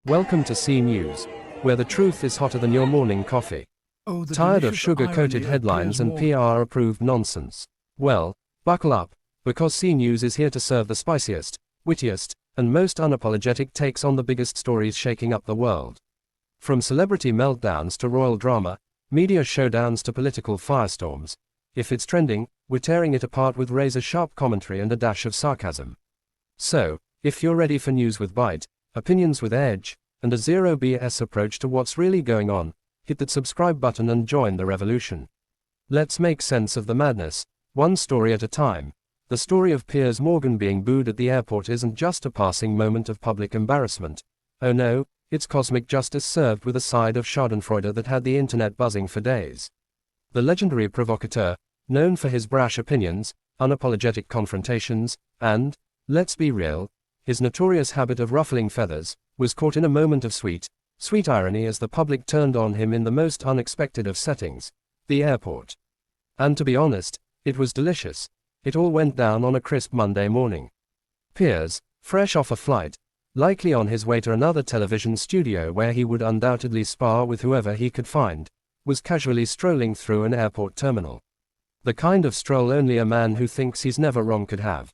Welcome to C News, where the truth is hotter than your morning coffee. Oh, Tired of sugar-coated headlines and PR-approved nonsense? Well, buckle up, because C News is here to serve the spiciest, wittiest, and most unapologetic takes on the biggest stories shaking up the world. From celebrity meltdowns to royal drama, media showdowns to political firestorms, if it's trending, we're tearing it apart with razor-sharp commentary and a dash of sarcasm. So, if you're ready for news with bite, opinions with edge, and a zero BS approach to what's really going on, hit that subscribe button and join the revolution. Let's make sense of the madness, one story at a time. The story of Piers Morgan being booed at the airport isn't just a passing moment of public embarrassment. Oh no, it's cosmic justice served with a side of schadenfreude that had the internet buzzing for days. The legendary provocateur, known for his brash opinions, unapologetic confrontations, and, let's be real, his notorious habit of ruffling feathers, was caught in a moment of sweet irony as the public turned on him in the most unexpected of settings, the airport. And to be honest, it was delicious. It all went down on a crisp Monday morning. Piers, fresh off a flight, likely on his way to another television studio where he would undoubtedly spar with whoever he could find, was casually strolling through an airport terminal. The kind of stroll only a man who thinks he's never wrong could have.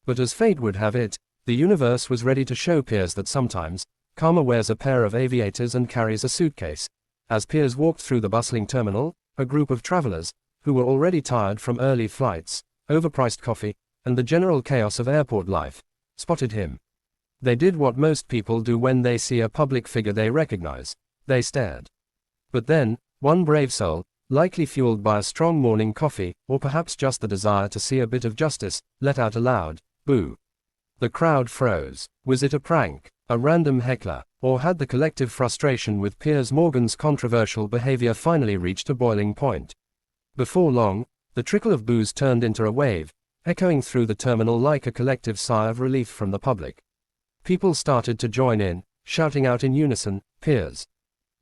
But as fate would have it, the universe was ready to show Piers that sometimes, karma wears a pair of aviators and carries a suitcase. As Piers walked through the bustling terminal, a group of travelers, who were already tired from early flights, overpriced coffee, and the general chaos of airport life, spotted him. They did what most people do when they see a public figure they recognize: they stared. But then, one brave soul, likely fueled by a strong morning coffee, or perhaps just the desire to see a bit of justice, let out a loud boo. The crowd froze. Was it a prank, a random heckler, or had the collective frustration with Piers Morgan's controversial behavior finally reached a boiling point? Before long, the trickle of boos turned into a wave, echoing through the terminal like a collective sigh of relief from the public. People started to join in, shouting out in unison, "Piers!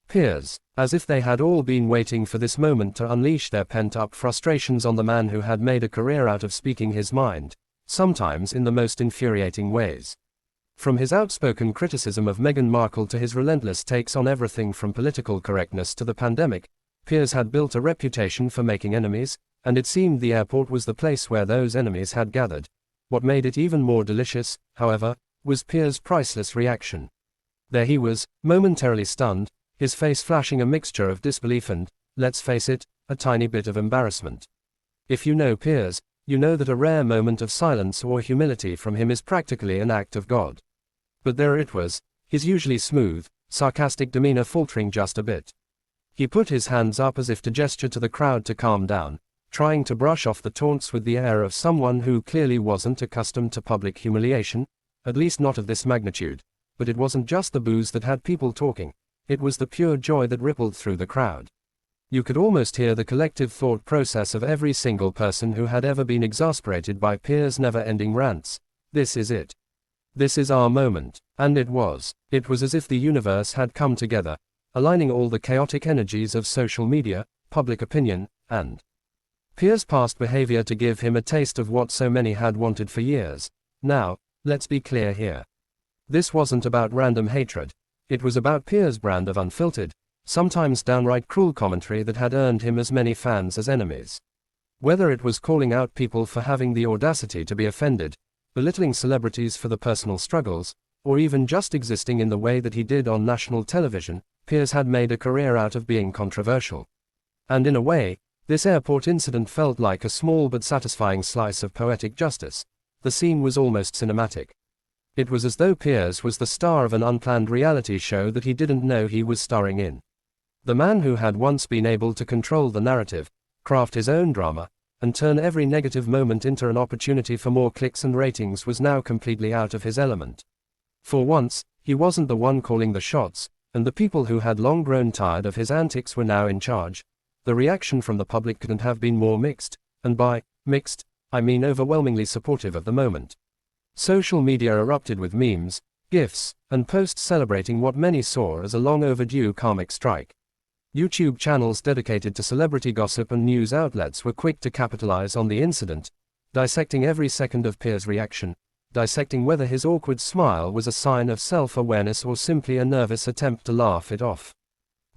Piers!" as if they had all been waiting for this moment to unleash their pent-up frustrations on the man who had made a career out of speaking his mind, sometimes in the most infuriating ways. From his outspoken criticism of Meghan Markle to his relentless takes on everything from political correctness to the pandemic, Piers had built a reputation for making enemies, and it seemed the airport was the place where those enemies had gathered. What made it even more delicious, however, was Piers' priceless reaction. There he was, momentarily stunned, his face flashing a mixture of disbelief and, let's face it, a tiny bit of embarrassment. If you know Piers, you know that a rare moment of silence or humility from him is practically an act of God. But there it was, his usually smooth, sarcastic demeanor faltering just a bit. He put his hands up as if to gesture to the crowd to calm down, trying to brush off the taunts with the air of someone who clearly wasn't accustomed to public humiliation, at least not of this magnitude. But it wasn't just the boos that had people talking, it was the pure joy that rippled through the crowd. You could almost hear the collective thought process of every single person who had ever been exasperated by Piers' never-ending rants. This is it. This is our moment. And it was. It was as if the universe had come together, aligning all the chaotic energies of social media, public opinion, and Piers' past behavior to give him a taste of what so many had wanted for years. Now, let's be clear here. This wasn't about random hatred. It was about Piers' brand of unfiltered, sometimes downright cruel commentary that had earned him as many fans as enemies. Whether it was calling out people for having the audacity to be offended, belittling celebrities for the personal struggles, or even just existing in the way that he did on national television, Piers had made a career out of being controversial. And in a way, this airport incident felt like a small but satisfying slice of poetic justice. The scene was almost cinematic. It was as though Piers was the star of an unplanned reality show that he didn't know he was starring in. The man who had once been able to control the narrative, craft his own drama, and turn every negative moment into an opportunity for more clicks and ratings was now completely out of his element. For once, he wasn't the one calling the shots, and the people who had long grown tired of his antics were now in charge. The reaction from the public couldn't have been more mixed, and by mixed, I mean overwhelmingly supportive of the moment. Social media erupted with memes, GIFs, and posts celebrating what many saw as a long overdue karmic strike. YouTube channels dedicated to celebrity gossip and news outlets were quick to capitalize on the incident, dissecting every second of Piers' reaction, dissecting whether his awkward smile was a sign of self-awareness or simply a nervous attempt to laugh it off.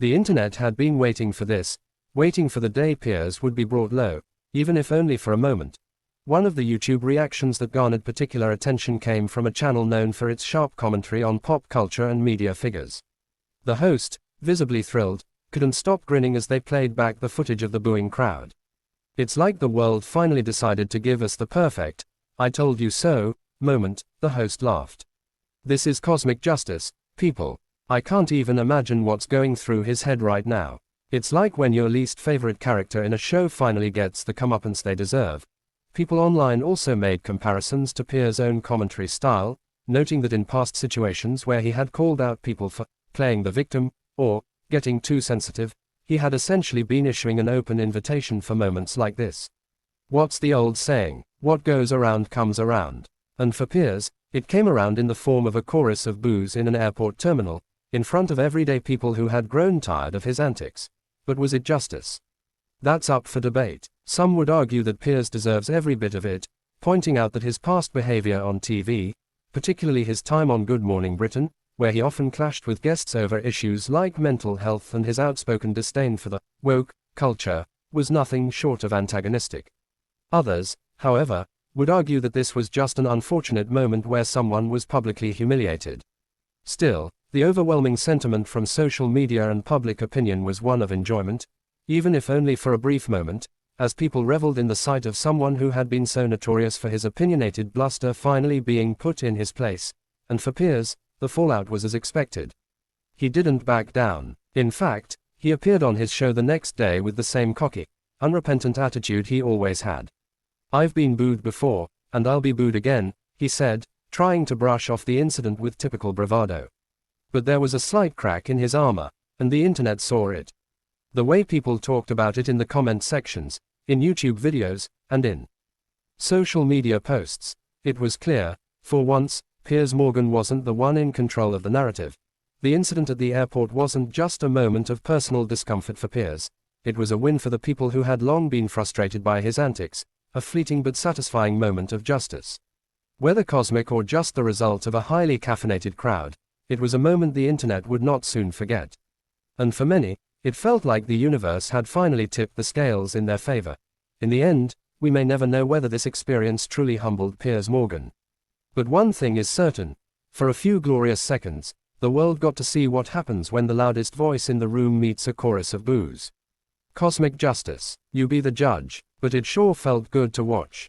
The internet had been waiting for this, waiting for the day Piers would be brought low, even if only for a moment. One of the YouTube reactions that garnered particular attention came from a channel known for its sharp commentary on pop culture and media figures. The host, visibly thrilled, couldn't stop grinning as they played back the footage of the booing crowd. "It's like the world finally decided to give us the perfect, 'I told you so' moment," the host laughed. "This is cosmic justice, people. I can't even imagine what's going through his head right now. It's like when your least favorite character in a show finally gets the comeuppance they deserve." People online also made comparisons to Piers' own commentary style, noting that in past situations where he had called out people for playing the victim, or getting too sensitive, he had essentially been issuing an open invitation for moments like this. What's the old saying? What goes around comes around. And for Piers, it came around in the form of a chorus of boos in an airport terminal, in front of everyday people who had grown tired of his antics. But was it justice? That's up for debate. Some would argue that Piers deserves every bit of it, pointing out that his past behavior on TV, particularly his time on Good Morning Britain, where he often clashed with guests over issues like mental health, and his outspoken disdain for the woke culture, was nothing short of antagonistic. Others, however, would argue that this was just an unfortunate moment where someone was publicly humiliated. Still, the overwhelming sentiment from social media and public opinion was one of enjoyment, even if only for a brief moment, as people reveled in the sight of someone who had been so notorious for his opinionated bluster finally being put in his place. And for Piers, the fallout was as expected. He didn't back down. In fact, he appeared on his show the next day with the same cocky, unrepentant attitude he always had. "I've been booed before, and I'll be booed again," he said, trying to brush off the incident with typical bravado. But there was a slight crack in his armor, and the internet saw it. The way people talked about it in the comment sections, in YouTube videos, and in social media posts, it was clear, for once, Piers Morgan wasn't the one in control of the narrative. The incident at the airport wasn't just a moment of personal discomfort for Piers, it was a win for the people who had long been frustrated by his antics, a fleeting but satisfying moment of justice. Whether cosmic or just the result of a highly caffeinated crowd, it was a moment the internet would not soon forget. And for many, it felt like the universe had finally tipped the scales in their favor. In the end, we may never know whether this experience truly humbled Piers Morgan. But one thing is certain, for a few glorious seconds, the world got to see what happens when the loudest voice in the room meets a chorus of boos. Cosmic justice, you be the judge, but it sure felt good to watch.